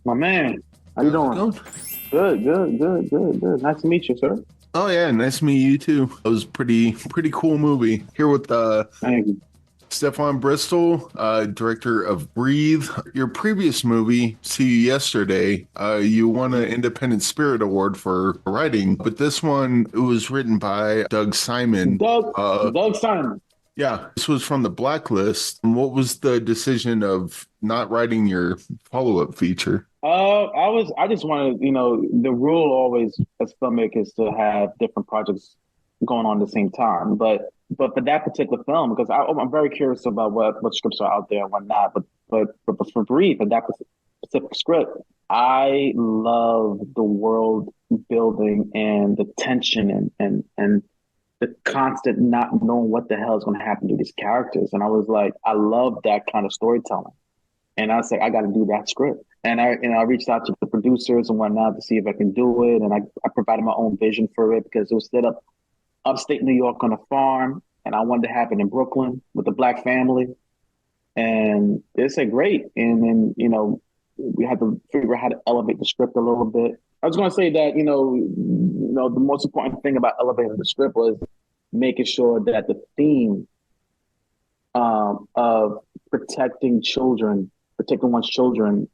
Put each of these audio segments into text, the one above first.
My man, how you How's it doing? going? Good. Nice to meet you, sir. Oh yeah, nice to meet you too. It was pretty cool movie. Here with Thank you. Stefon Bristol, director of Breathe. Your previous movie, See You Yesterday, you won an Independent Spirit Award for writing, but this one it was written by Doug Simon. Doug, Uh, Doug Simon. yeah, this was from the Blacklist. What was the decision of not writing your follow-up feature? I just wanted, the rule always as filmmakers to have different projects going on at the same time. But for that particular film, because I'm very curious about what scripts are out there and whatnot. But for Brief and that specific script, I love the world building and the tension and the constant not knowing what the hell is going to happen to these characters. And I was like, I love that kind of storytelling. And I was like, I got to do that script. And I reached out to the producers and whatnot to see if I can do it. And I provided my own vision for it because it was set up upstate New York on a farm. And I wanted to have it in Brooklyn with a black family. And they said, great. And then, we had to figure out how to elevate the script a little bit. I was going to say that, the most important thing about elevating the script was making sure that the theme of protecting one's children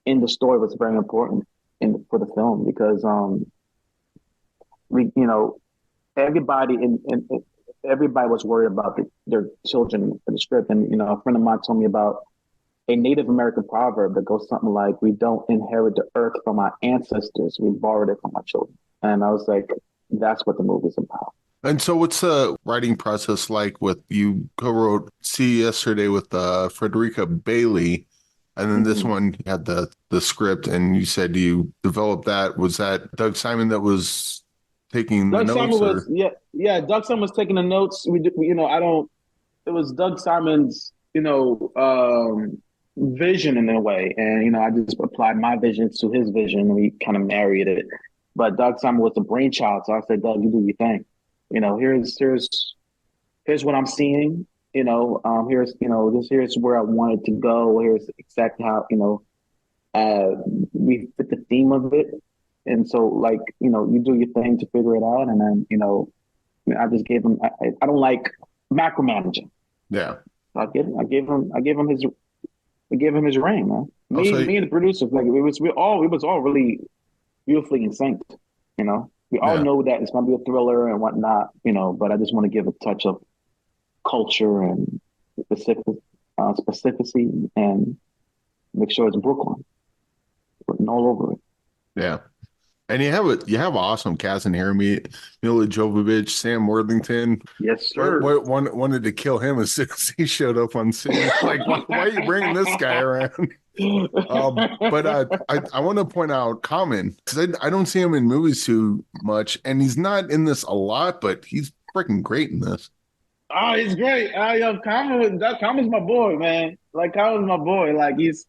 in the story was very important for the film because we, everybody everybody was worried about their children in the script. And a friend of mine told me about a Native American proverb that goes something like, "We don't inherit the earth from our ancestors; we borrowed it from our children." And I was like, "That's what the movie's about." And so, what's the writing process like with you co-wrote See You Yesterday with Frederica Bailey, and then this Mhm. one you had the script, and you said you developed that. Was that Doug Simon that was taking the Doug Simon notes, was or yeah. Doug Simon was taking the notes. I don't. It was Doug Simon's vision in a way, and I just applied my vision to his vision, and we kind of married it. But Doug Simon was the brainchild, so I said, Doug, you do your thing. Here's what I'm seeing. Here's where I wanted to go. Here's exactly how we fit the theme of it. And so, like, you do your thing to figure it out. And then, I just gave him, I don't like macromanaging. yeah? So I gave him his ring, man. Also, Me and the producers, like, it was all really beautifully in sync. We all yeah. know that it's going to be a thriller and whatnot, but I just want to give a touch of culture and specific, specificity and make sure it's Brooklyn written all over it. Yeah. And you have awesome cast in here. Mila Jovovich, Sam Worthington. Yes, sir. Wanted to kill him as soon as he showed up on scene. Like, why are you bringing this guy around? But I want to point out Common because I don't see him in movies too much, and he's not in this a lot, but he's freaking great in this. Oh, he's great. Common's my boy, man. Like Common's my boy. Like he's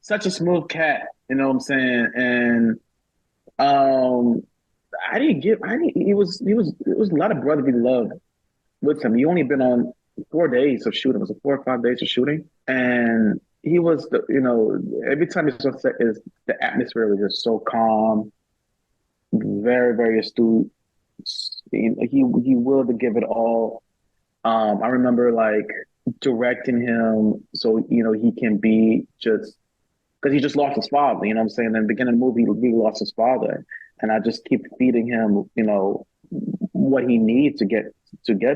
such a smooth cat. You know what I'm saying? And um, it was a lot of brotherly love with him. He only been on 4 days of shooting. Was it 4 or 5 days of shooting? And he was every time he's on set is the atmosphere was just so calm, very, very astute. He willed to give it all. I remember like directing him so he can be just because he just lost his father. You know what I'm saying? In the beginning of the movie, he lost his father, and I just keep feeding him, what he needs to get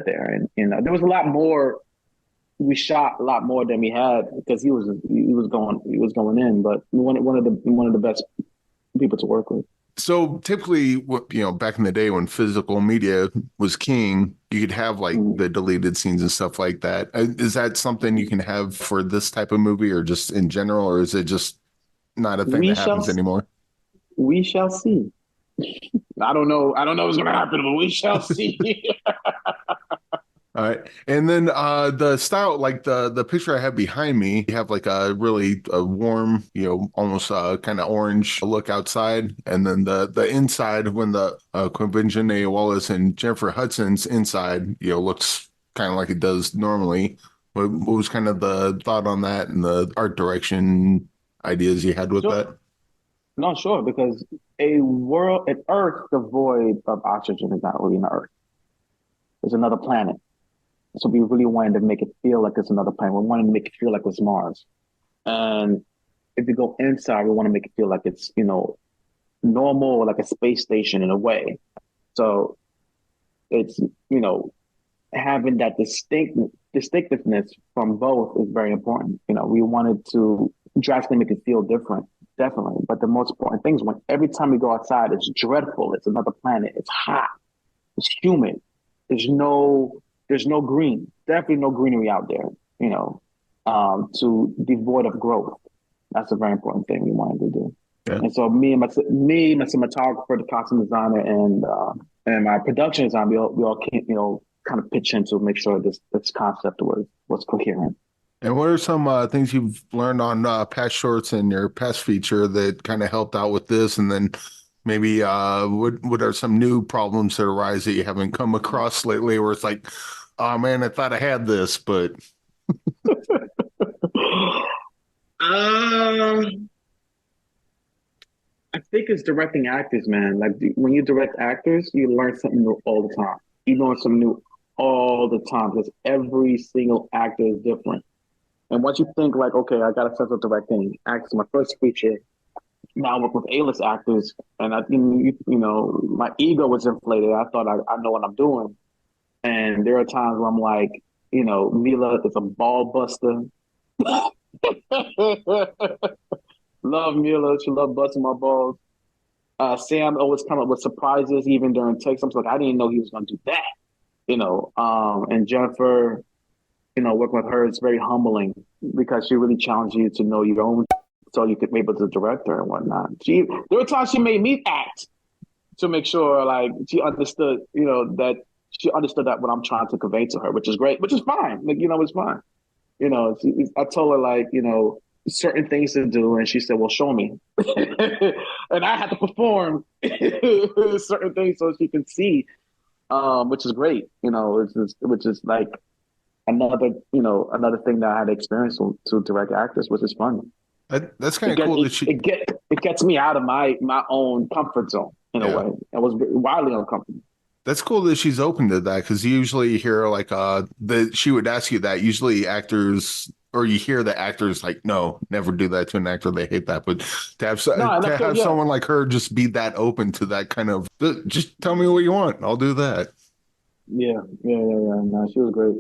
there. And there was a lot more. We shot a lot more than we had because he was going in, but one of the best people to work with. So typically, back in the day when physical media was king, you could have like Mm. the deleted scenes and stuff like that. Is that something you can have for this type of movie, or just in general, or is it just not a thing We that shall happens anymore? we shall see. I don't know. I don't know what's going to happen, but we shall see. All right. And then the style, like the picture I have behind me, you have like a warm, almost kind of orange look outside. And then the inside when the Quentin Wallis and Jennifer Hudson's inside, looks kind of like it does normally. What was kind of the thought on that and the art direction ideas you had with So that? No, sure, because an Earth devoid of oxygen is not really an Earth. It's another planet. So we really wanted to make it feel like it's another planet. We wanted to make it feel like it's Mars. And if you go inside, we want to make it feel like it's, normal or like a space station in a way. So it's, having that distinctiveness from both is very important. We wanted to drastically make it feel different, definitely. But the most important thing is when every time we go outside, it's dreadful. It's another planet. It's hot. It's humid. There's no there's no green. Definitely no greenery out there. To devoid of growth. That's a very important thing we wanted to do. Yeah. And so my cinematographer, the costume designer, and my production designer, we all came, kind of pitch in to make sure this concept was coherent. And what are some things you've learned on past shorts and your past feature that kind of helped out with this? And then maybe what are some new problems that arise that you haven't come across lately where it's like, oh man, I thought I had this, but Um, I think it's directing actors, man. Like when you direct actors, you learn something new all the time. You learn something new all the time because every single actor is different. And once you think like, okay, I got a sense of directing actors, my first feature, now I work with A-list actors, and I think my ego was inflated. I thought I know what I'm doing, and there are times where I'm like, Mila is a ball buster. Love Mila, she loved busting my balls. Sam always come up with surprises even during takes. I'm like, I didn't know he was going to do that, And Jennifer, working with her is very humbling because she really challenged you to know your own, so you could be able to direct her and whatnot. There were times she made me act to make sure, like, she understood, that she understood that what I'm trying to convey to her, which is great, which is fine. Like, it's fine. I told her like, certain things to do, and she said, "Well, show me," and I had to perform certain things so she can see, which is great. Which is like another thing that I had experience to direct actors, which is fun. that's kind It of get cool it, that she, it get it gets me out of my own comfort zone in a yeah. way. I was wildly uncomfortable. That's cool that she's open to that because usually you hear like that she would ask you that. Usually actors or you hear the actors like, no, never do that to an actor. They hate that. But No, and to that's have yeah, someone like her just be that open to that kind of just tell me what you want. I'll do that. yeah. No, she was great.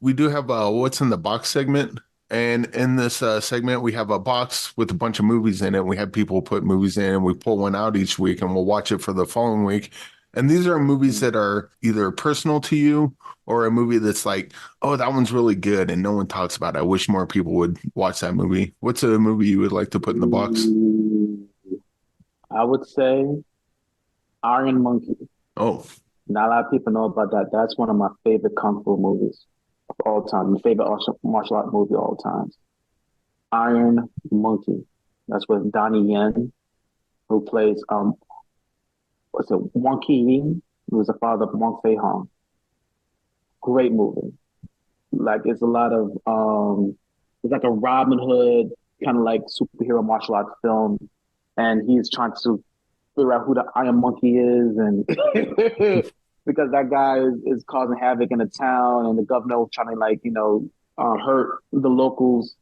We do have what's in the box segment. And in this segment, we have a box with a bunch of movies in it. We have people put movies in, and we pull one out each week, and we'll watch it for the following week. And these are movies that are either personal to you or a movie that's like, oh, that one's really good, and no one talks about it. I wish more people would watch that movie. What's a movie you would like to put in the box? Mm, I would say Iron Monkey. Oh, Not a lot of people know about that. That's one of my favorite kung fu movies of all time. My favorite martial art movie of all time. Iron Monkey. That's with Donnie Yen, who plays what's it, Wong Ki Ying, who was the father of Wong Fei Hong. Great movie. Like it's a lot of it's like a Robin Hood kind of like superhero martial arts film, and he's trying to figure out who the Iron Monkey is, and because that guy is causing havoc in the town, and the governor trying to like hurt the locals.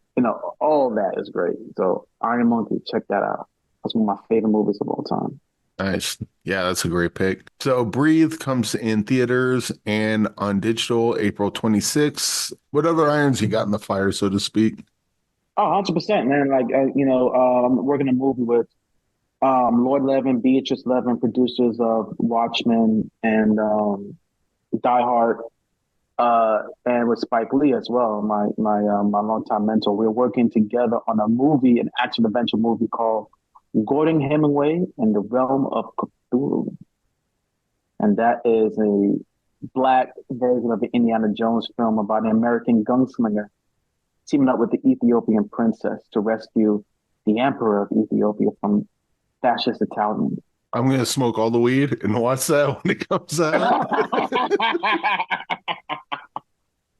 All that is great. So Iron Monkey, check that out. That's one of my favorite movies of all time. nice. Yeah, that's a great pick. So Breathe comes in theaters and on digital April 26th. What other irons you got in the fire, so to speak? Oh, 100%, man. Like, I'm working a movie with Lloyd Levin, Beatrice Levin, producers of Watchmen and Die Hard, and with Spike Lee as well, my longtime mentor. We're working together on a movie, an action adventure movie called Gordon Hemingway and the Realm of Cthulhu, and that is a black version of the Indiana Jones film about an American gunslinger teaming up with the Ethiopian princess to rescue the emperor of Ethiopia from fascist Italians. I'm gonna smoke all the weed and watch that when it comes out.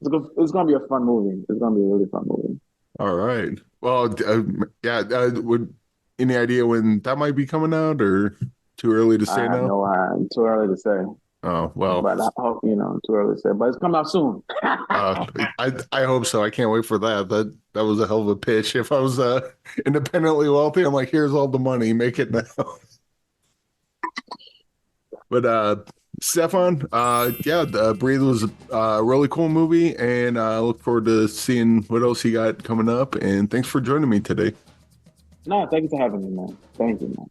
It's gonna be a fun movie. It's gonna be a really fun movie. All right. Well, yeah, would any idea when that might be coming out, or too early to I say have now? no too early to say, Oh, well, but I hope too early to say. But it's coming out soon. uh, I hope so. I can't wait for that. That was a hell of a pitch. If I was independently wealthy, I'm like, here's all the money, make it now. But Stefan, yeah, Breathe was a really cool movie, and I look forward to seeing what else you got coming up. And thanks for joining me today. No, thank you for having me, man. Thank you, man.